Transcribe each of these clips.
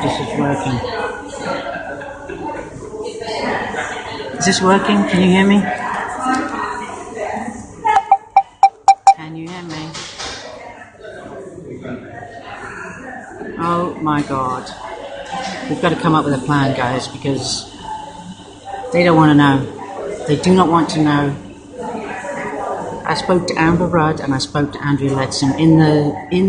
this is working. Is this working? Can you hear me? Can you hear me? Oh my God. We've got to come up with a plan, guys, because they don't want to know. They do not want to know. I spoke to Amber Rudd and I spoke to Andrea Leadsom in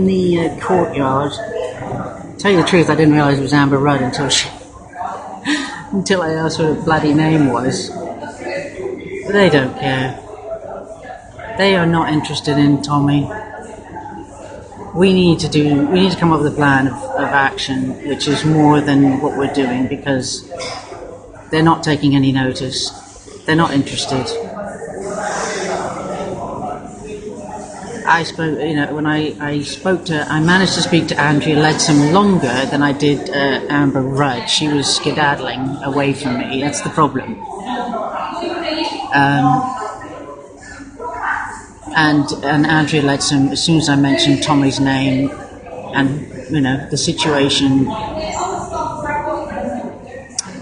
the courtyard. To tell you the truth, I didn't realise it was Amber Rudd until I asked what her bloody name was. But they don't care. They are not interested in Tommy. We need to come up with a plan of action, which is more than what we're doing, because they're not taking any notice. They're not interested. I spoke, when I managed to speak to Andrea Leadsom longer than I did Amber Rudd. She was skedaddling away from me. That's the problem. And Andrea Leadsom, as soon as I mentioned Tommy's name and, the situation,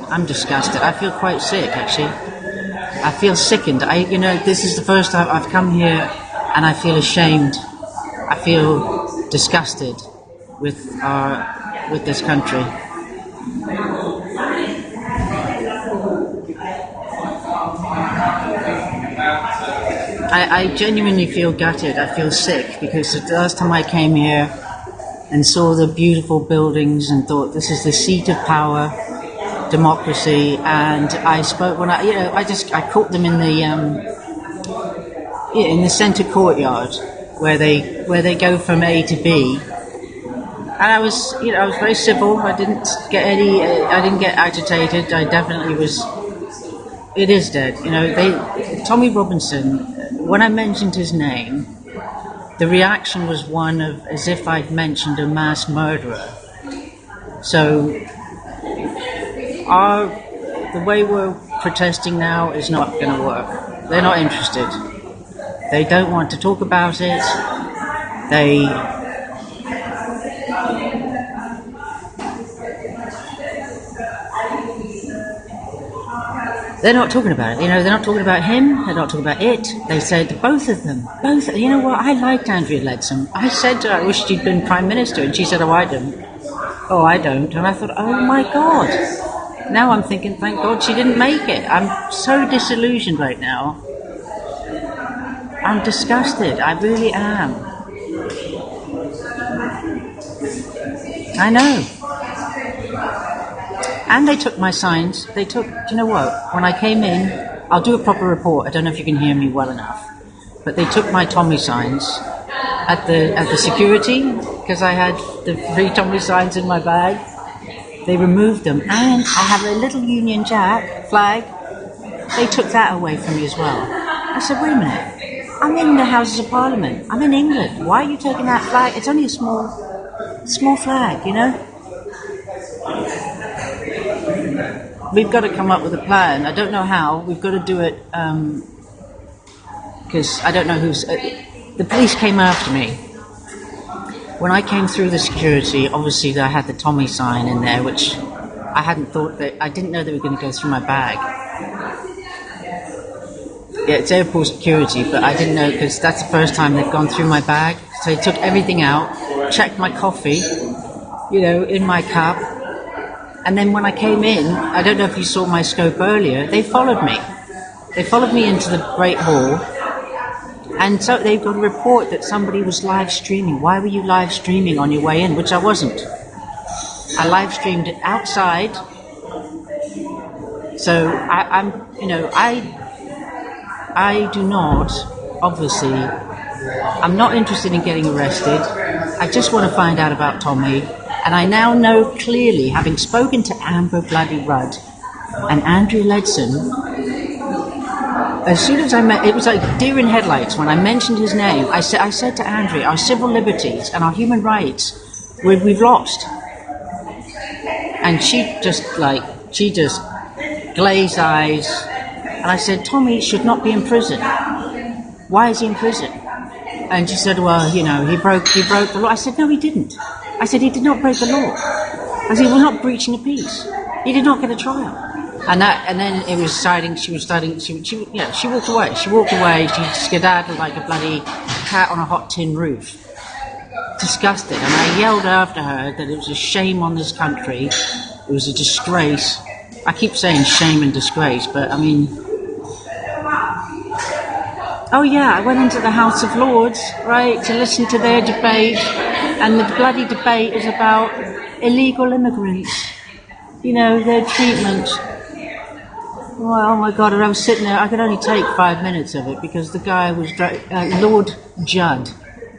I'm disgusted. I feel quite sick, actually. I feel sickened. This is the first time I've come here and I feel ashamed. I feel disgusted with this country. I genuinely feel gutted. I feel sick because the last time I came here and saw the beautiful buildings and thought this is the seat of power, democracy, and I spoke when I caught them in the centre courtyard where they go from A to B, and I was very civil. I didn't get agitated. I definitely was. It is dead. Tommy Robinson. When I mentioned his name, the reaction was one of as if I'd mentioned a mass murderer. So the way we're protesting now is not going to work. They're not interested. They don't want to talk about it. They're not talking about it. They're not talking about him. They're not talking about it. They said both of them. You know what? I liked Andrea Leadsom. I said to her, I wish she'd been Prime Minister, and she said, I don't. And I thought, oh my God. Now I'm thinking, thank God she didn't make it. I'm so disillusioned right now. I'm disgusted. I really am. I know. And they took my signs. Do you know what? When I came in, I'll do a proper report. I don't know if you can hear me well enough. But they took my Tommy signs at the security, because I had the FreeTommy signs in my bag. They removed them. And I have a little Union Jack flag. They took that away from me as well. I said, wait a minute. I'm in the Houses of Parliament. I'm in England. Why are you taking that flag? It's only a small flag, We've got to come up with a plan. I don't know how. We've got to do it because I don't know who's... the police came after me. When I came through the security, obviously I had the Tommy sign in there, which I didn't know they were going to go through my bag. Yeah, it's airport security, but I didn't know, because that's the first time they've gone through my bag. So they took everything out, checked my coffee, in my cup. And then when I came in, I don't know if you saw my scope earlier, they followed me. They followed me into the Great Hall. And so they've got a report that somebody was live streaming. Why were you live streaming on your way in? Which I wasn't. I live streamed it outside. So I do not, obviously, I'm not interested in getting arrested. I just want to find out about Tommy. And I now know clearly, having spoken to Amber bloody Rudd and Andrea Leadsom, as soon as I met, it was like deer in headlights when I mentioned his name. I said to Andrea, our civil liberties and our human rights, we've lost. And she just glazed eyes. And I said, Tommy should not be in prison. Why is he in prison? And she said, well, he broke the law. I said, no, he didn't. I said, he did not break the law. As he was not breaching a peace. He did not get a trial. And then it was deciding she walked away. She walked away, she skedaddled like a bloody cat on a hot tin roof. Disgusting. And I yelled after her that it was a shame on this country. It was a disgrace. I keep saying shame and disgrace, but I mean... Oh yeah, I went into the House of Lords, right, to listen to their debate, and the bloody debate is about illegal immigrants. You know, their treatment. Oh my God, and I was sitting there, I could only take 5 minutes of it because the guy was, Lord Judd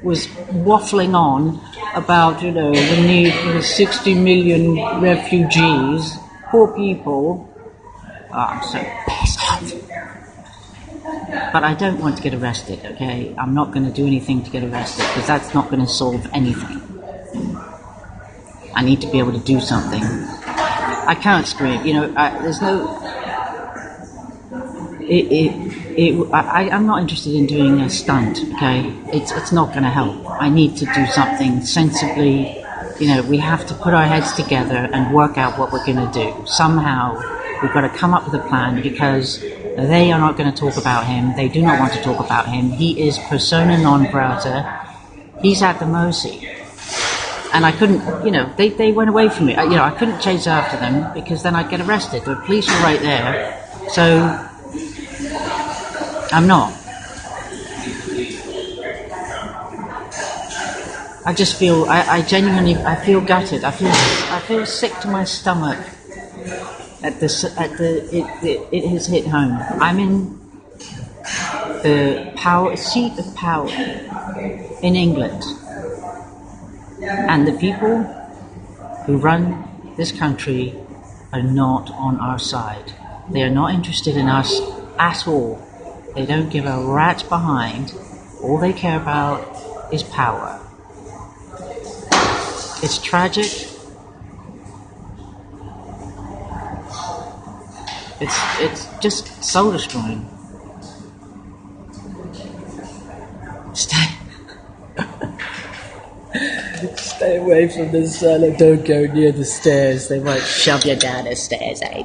was waffling on about, the need for 60 million refugees, poor people. Oh, I'm so pissed off. But I don't want to get arrested, okay? I'm not going to do anything to get arrested because that's not going to solve anything. I need to be able to do something. I can't scream, there's no... I'm not interested in doing a stunt, okay? It's not going to help. I need to do something sensibly. We have to put our heads together and work out what we're going to do. Somehow, we've got to come up with a plan because they are not going to talk about him. They do not want to talk about him. He is persona non grata. He's at the mercy. And I couldn't, they went away from me. I couldn't chase after them because then I'd get arrested. The police were right there. So... I'm not. I just feel, I genuinely feel gutted. I feel sick to my stomach it has hit home. I'm in the seat of power in England. And the people who run this country are not on our side. They are not interested in us at all. They don't give a rat's behind. All they care about is power. It's tragic. It's just soul destroying. Stay away from the sun. Don't go near the stairs. They might shove you down the stairs, eh?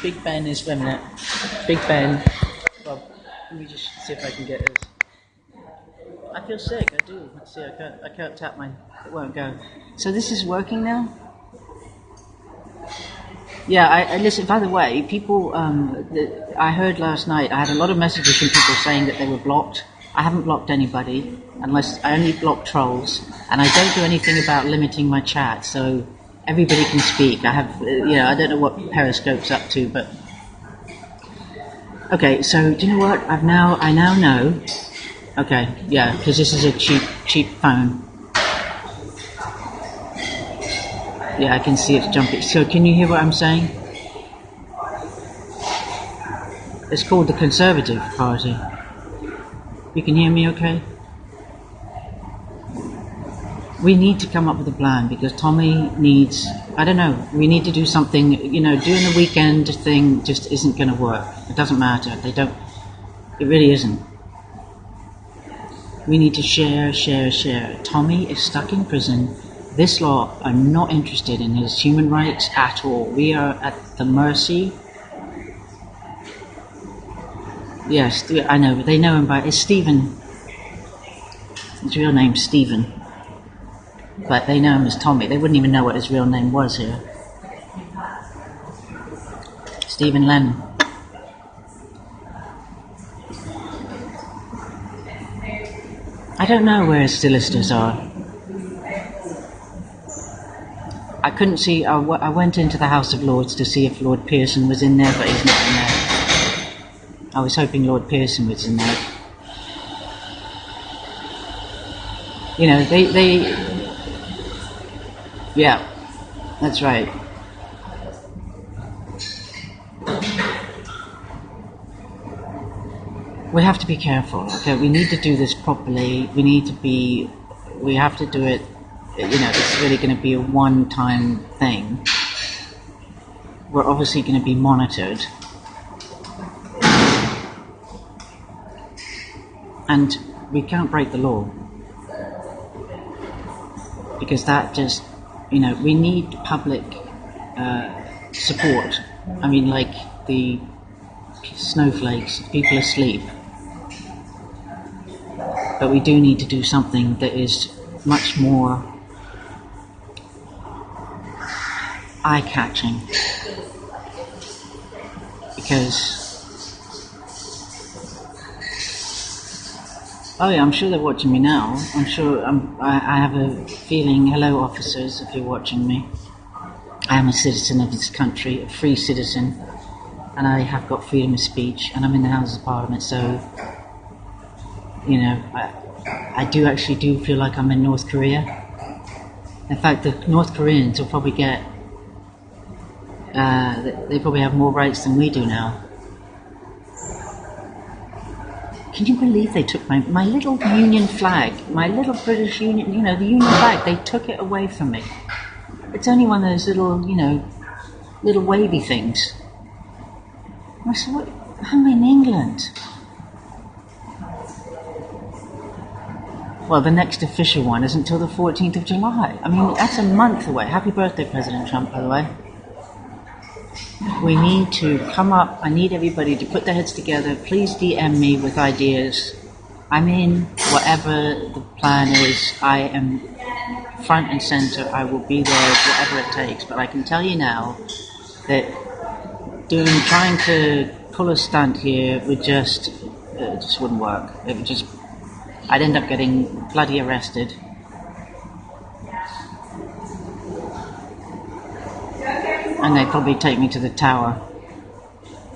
Big Ben is feminine. Big Ben. Well, let me just see if I can get this. I feel sick. I do. Let's see. I can't tap my. It won't go. So this is working now. Yeah. I listen. By the way, people. I heard last night. I had a lot of messages from people saying that they were blocked. I haven't blocked anybody, unless I only block trolls, and I don't do anything about limiting my chat. So. Everybody can speak. I have, I don't know what Periscope's up to, but... Okay, so, do you know what? I now know. Okay, yeah, because this is a cheap phone. Yeah, I can see it's jumping. So, can you hear what I'm saying? It's called the Conservative Party. You can hear me okay? We need to come up with a plan because Tommy needs, I don't know, we need to do something, doing the weekend thing just isn't going to work. It doesn't matter. It really isn't. We need to share. Tommy is stuck in prison. This lot are not interested in his human rights at all. We are at the mercy. Yes, I know, but they know him it's Stephen. His real name's Stephen. But they know him as Tommy. They wouldn't even know what his real name was here. Stephen Lennon. I don't know where his solicitors are. I couldn't see... I went into the House of Lords to see if Lord Pearson was in there, but he's not in there. I was hoping Lord Pearson was in there. They yeah, that's right. We have to be careful, okay? We need to do this properly. We have to do it, it's really going to be a one-time thing. We're obviously going to be monitored. And we can't break the law, because that just, we need public support. I mean, like the snowflakes, people asleep. But we do need to do something that is much more eye-catching, because I'm sure they're watching me now. I'm sure I have a feeling. Hello, officers, if you're watching me. I am a citizen of this country, a free citizen, and I have got freedom of speech, and I'm in the Houses of Parliament, so I do feel like I'm in North Korea. In fact, the North Koreans will probably get they probably have more rights than we do now. Can you believe they took my little Union flag, my little British Union, the Union flag, they took it away from me. It's only one of those little, little wavy things. I said, what? I'm in England. Well, the next official one isn't until the 14th of July. I mean, that's a month away. Happy birthday, President Trump, by the way. We need to come up. I need everybody to put their heads together. Please DM me with ideas. I'm in whatever the plan is. I am front and center. I will be there, whatever it takes. But I can tell you now that trying to pull a stunt here would just wouldn't work. It would just, I'd end up getting bloody arrested. And they'd probably take me to the Tower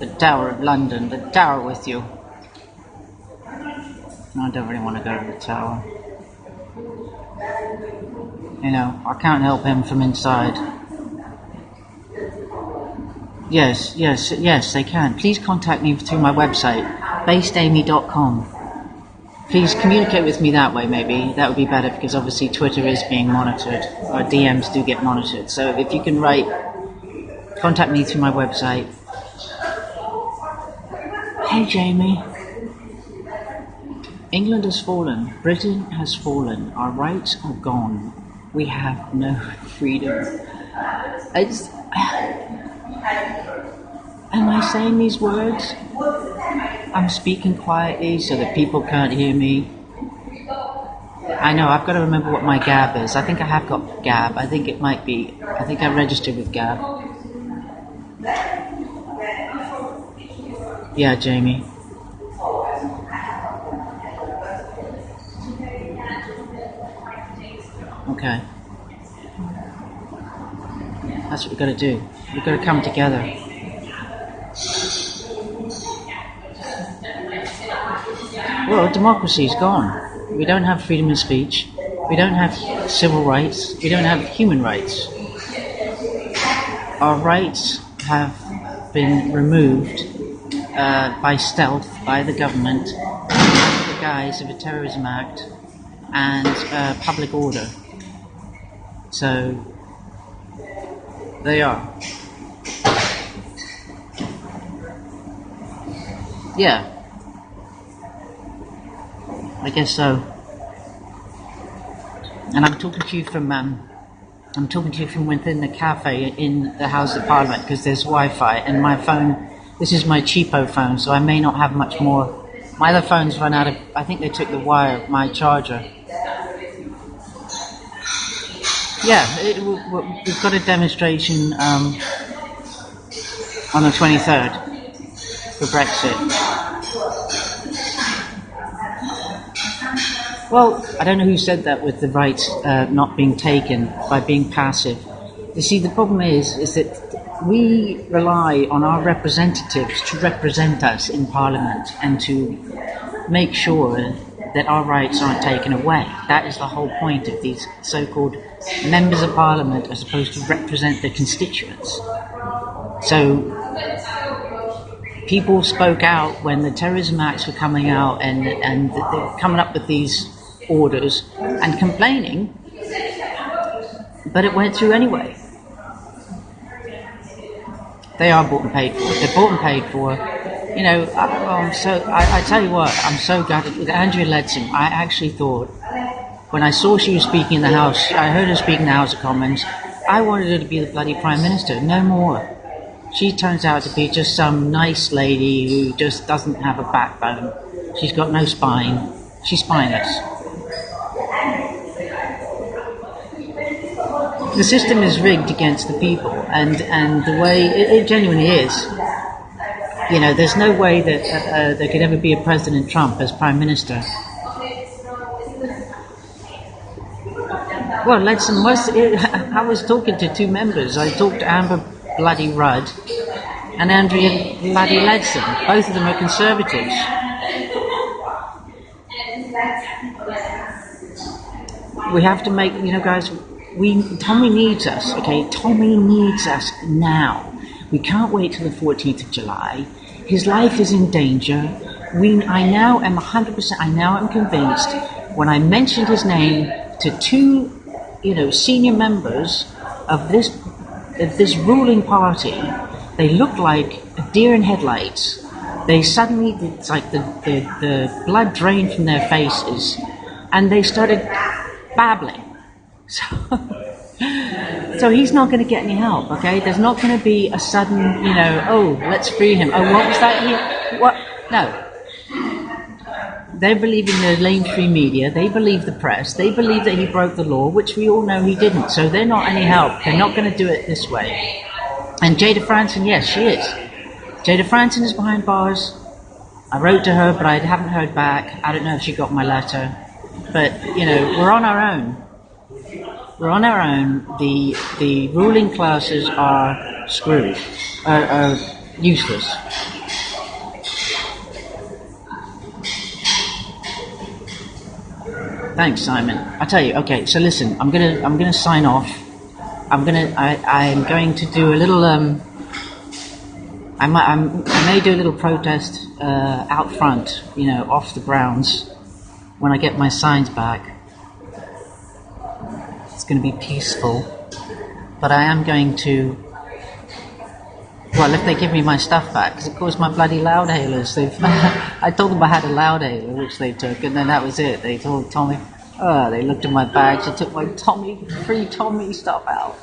of London, the Tower with you. I don't really want to go to the Tower. I can't help him from inside. Yes, they can. Please contact me through my website, BasedAmy.com. Please communicate with me that way, maybe. That would be better, because obviously Twitter is being monitored. Our DMs do get monitored. So if you can contact me through my website. Hey, Jamie. England has fallen. Britain has fallen. Our rights are gone. We have no freedom. Am I saying these words? I'm speaking quietly so that people can't hear me. I know, I've got to remember what my Gab is. I think I have got Gab. I think I registered with Gab. Yeah, Jamie. Okay. That's what we've got to do. We've got to come together. Well, democracy's gone. We don't have freedom of speech. We don't have civil rights. We don't have human rights. Our rights have been removed by stealth by the government under the guise of a terrorism act and public order. So, they are. Yeah. I guess so. And I'm talking to you from within the cafe in the House of Parliament, because there's Wi-Fi, and my phone, this is my cheapo phone, so I may not have much more. My other phone's run out of, I think they took the wire, my charger. Yeah, we've got a demonstration on the 23rd for Brexit. Well, I don't know who said that with the rights not being taken by being passive. You see, the problem is that we rely on our representatives to represent us in Parliament and to make sure that our rights aren't taken away. That is the whole point of these so-called members of Parliament, as opposed to represent their constituents. So people spoke out when the terrorism acts were coming out, and they were coming up with these orders and complaining, but it went through anyway. They are bought and paid for. They're bought and paid for. You know, I tell you what, I'm so gutted. With Andrea Leadsom, I actually thought, when I saw she was speaking in the House, I heard her speak in the House of Commons, I wanted her to be the bloody Prime Minister, no more. She turns out to be just some nice lady who just doesn't have a backbone. She's got no spine. She's spineless. The system is rigged against the people, and the way it genuinely is. You know, there's no way that there could ever be a President Trump as Prime Minister. Well, I was talking to two members. I talked to Amber bloody Rudd and Andrea bloody Leadsom. Both of them are Conservatives. We have to make, you know, guys, Tommy needs us, okay? Tommy needs us now. We can't wait till the 14th of July. His life is in danger. I now am 100%, I now am convinced, when I mentioned his name to two, you know, senior members of this ruling party, they looked like a deer in headlights. They suddenly, it's like the blood drained from their faces, and they started babbling. So he's not going to get any help, okay? There's not going to be a sudden, you know, oh, let's free him. Oh, what was that? What? No. They believe in the mainstream media. They believe the press. They believe that he broke the law, which we all know he didn't. So they're not any help. They're not going to do it this way. And Jada Franson, yes, she is. Jada Franson is behind bars. I wrote to her, but I haven't heard back. I don't know if she got my letter. But, you know, we're on our own. We're on our own. The ruling classes are screwed, are useless. Thanks, Simon. I tell you, okay. So listen, I'm gonna sign off. I'm going to do a little. I may do a little protest out front, you know, off the grounds when I get my signs back. It's going to be peaceful, but I am going to, well, if they give me my stuff back, because of course my bloody loudhailers, I told them I had a loudhailer, which they took, and then that was it. They told Tommy, they looked in my bags, they took my FreeTommy stuff out.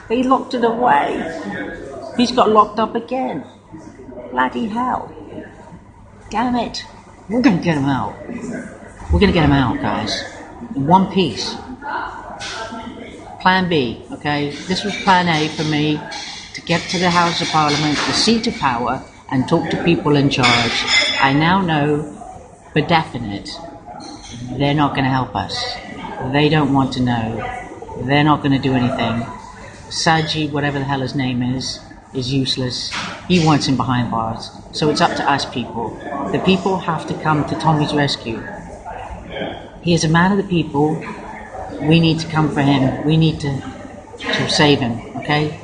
They locked it away. He's got locked up again. Bloody hell. Damn it. We're going to get him out. We're going to get him out, guys. In one piece. Plan B, okay? This was plan A for me, to get to the House of Parliament, the seat of power, and talk to people in charge. I now know for definite they're not going to help us. They don't want to know. They're not going to do anything. Sajid, whatever the hell his name is useless. He wants him behind bars. So it's up to us people. The people have to come to Tommy's rescue. He is a man of the people. We need to come for him. We need to save him, okay?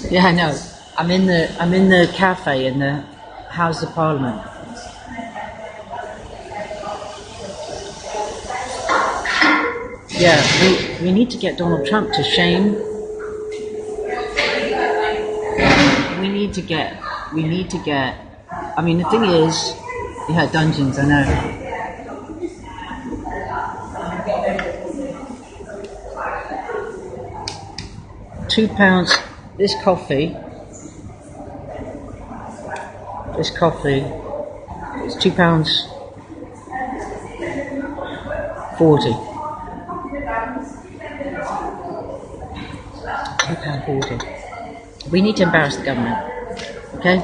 Yeah, I know. I'm in the cafe in the House of Parliament. Yeah, we need to get Donald Trump to shame. We need to get, I mean, the thing is, yeah, dungeons, I know. £2, this coffee is £2.40. £2.40. We need to embarrass the government, okay?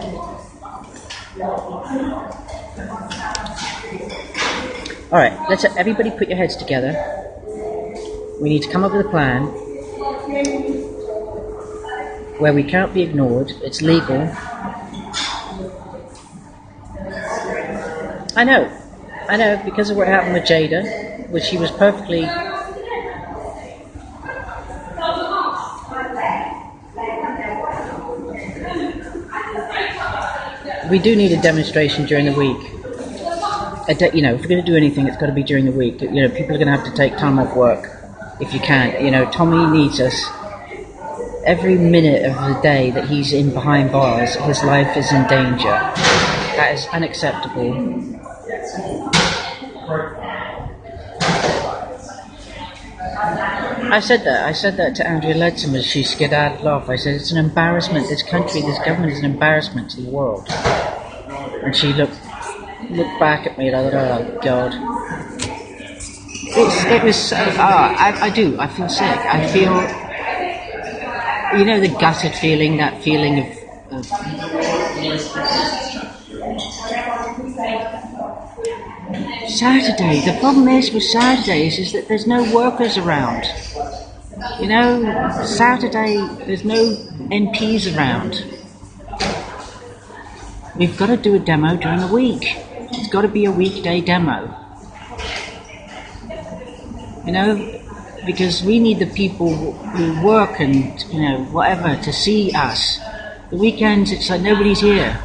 Alright, let's everybody put your heads together. We need to come up with a plan where we can't be ignored. It's legal. I know, because of what happened with Jada, which she was perfectly... We do need a demonstration during the week. You know, if we're going to do anything, it's got to be during the week. You know, people are going to have to take time off work if you can. You know, Tommy needs us. every minute of the day that he's in behind bars, his life is in danger. That is unacceptable. I said that to Andrea Leadsom as she skedaddled off. I said, it's an embarrassment. This country, this government is an embarrassment to the world. And she looked back at me and I thought, oh God. It was, I feel sick. I feel, you know, the gutted feeling, that feeling of Saturday. The problem is with Saturdays is that there's no workers around. You know, Saturday, there's no MPs around. We've got to do a demo during the week. It's got to be a weekday demo. You know, because we need the people who work and, you know, whatever, to see us. The weekends, it's like nobody's here.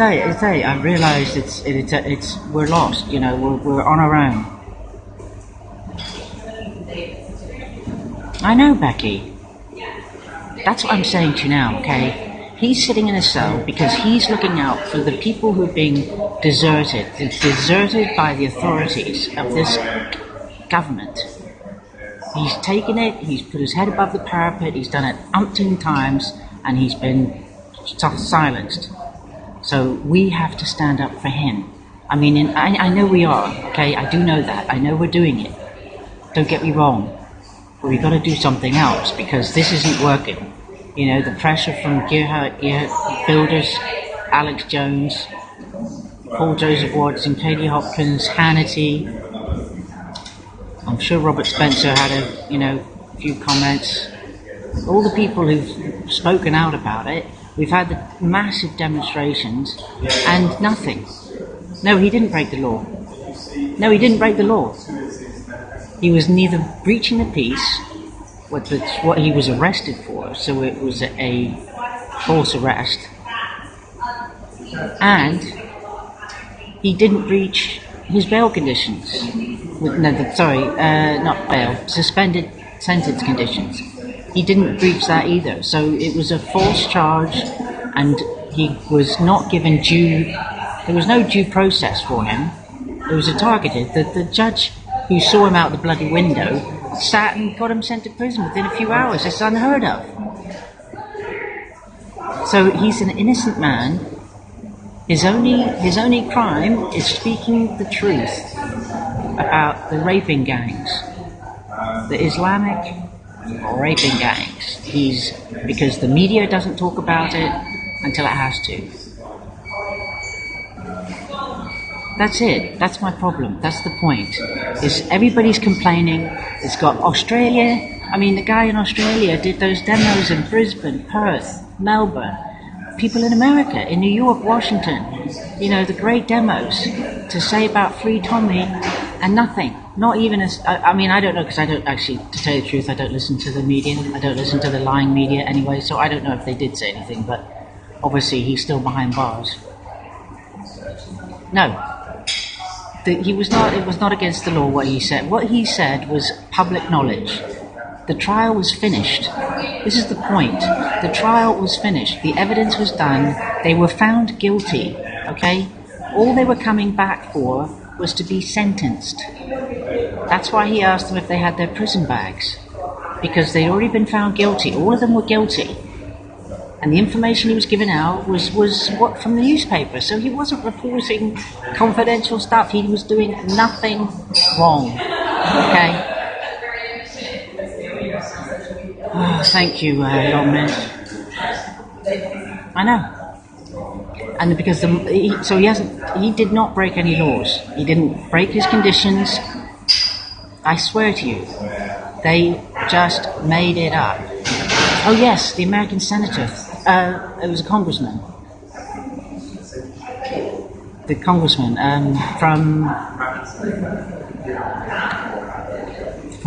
I tell you, I realised it's we're lost. You know, we're on our own. I know, Becky. That's what I'm saying to you now. Okay, he's sitting in a cell because he's looking out for the people who are being deserted by the authorities of this government. He's taken it. He's put his head above the parapet. He's done it umpteen times, and he's been silenced. So we have to stand up for him. I mean, I know we are, okay? I do know that. I know we're doing it. Don't get me wrong. But we've got to do something else because this isn't working. You know, the pressure from Gerhard Builders, Alex Jones, Paul Joseph Watson, Katie Hopkins, Hannity. I'm sure Robert Spencer had a few comments. All the people who've spoken out about it. We've had the massive demonstrations and nothing. No, he didn't break the law. No, he didn't break the law. He was neither breaching the peace, what he was arrested for, so it was a false arrest, and he didn't breach his bail conditions. Not bail, suspended sentence conditions. He didn't breach that either. So it was a false charge, and he was not given due. There was no due process for him. It was a targeted. The judge who saw him out the bloody window sat and got him sent to prison within a few hours. It's unheard of. So he's an innocent man. His only crime is speaking the truth about the raping gangs, the Islamic raping gangs. Because the media doesn't talk about it until it has to. That's it. That's my problem. That's the point. Is everybody's complaining. It's got Australia. I mean, the guy in Australia did those demos in Brisbane, Perth, Melbourne. People in America, in New York, Washington. You know, the great demos to say about FreeTommy and nothing. Not even as... I mean, I don't know, because I don't actually, to tell you the truth, I don't listen to the media. I don't listen to the lying media anyway, so I don't know if they did say anything, but obviously he's still behind bars. No. It was not against the law what he said. What he said was public knowledge. The trial was finished. This is the point. The trial was finished. The evidence was done. They were found guilty. Okay? All they were coming back for was to be sentenced. That's why he asked them if they had their prison bags. Because they'd already been found guilty. All of them were guilty. And the information he was giving out was what from the newspaper. So he wasn't reporting confidential stuff. He was doing nothing wrong. Okay? Oh, thank you, Longman. I know. And because he did not break any laws. He didn't break his conditions. I swear to you, they just made it up. Oh yes, the American senator. It was a congressman. The congressman from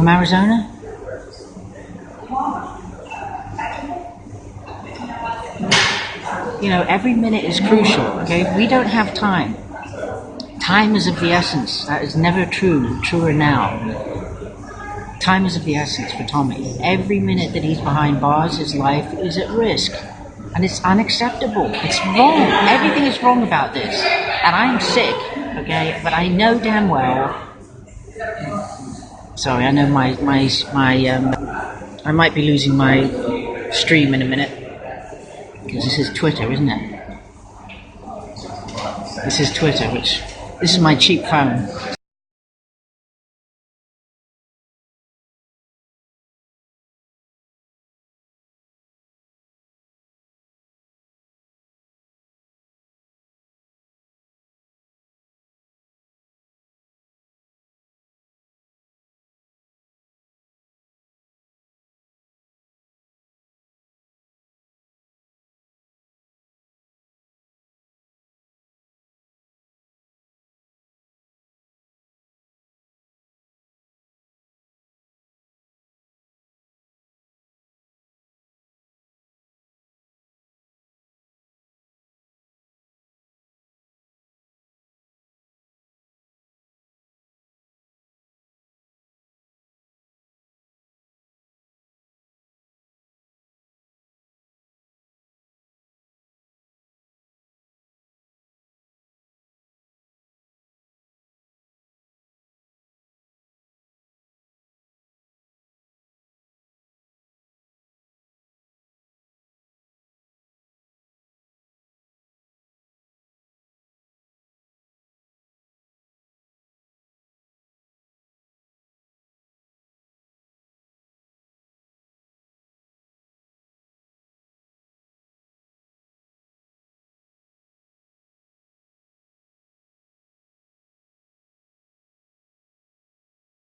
Arizona. You know, every minute is crucial. Okay, we don't have time. Time is of the essence. That is never truer now. Time is of the essence for Tommy. Every minute that he's behind bars, his life is at risk. And it's unacceptable. It's wrong. Everything is wrong about this. And I'm sick, okay? But I know damn well... Sorry, I know I might be losing my stream in a minute. Because this is Twitter, isn't it? This is Twitter, this is my cheap phone.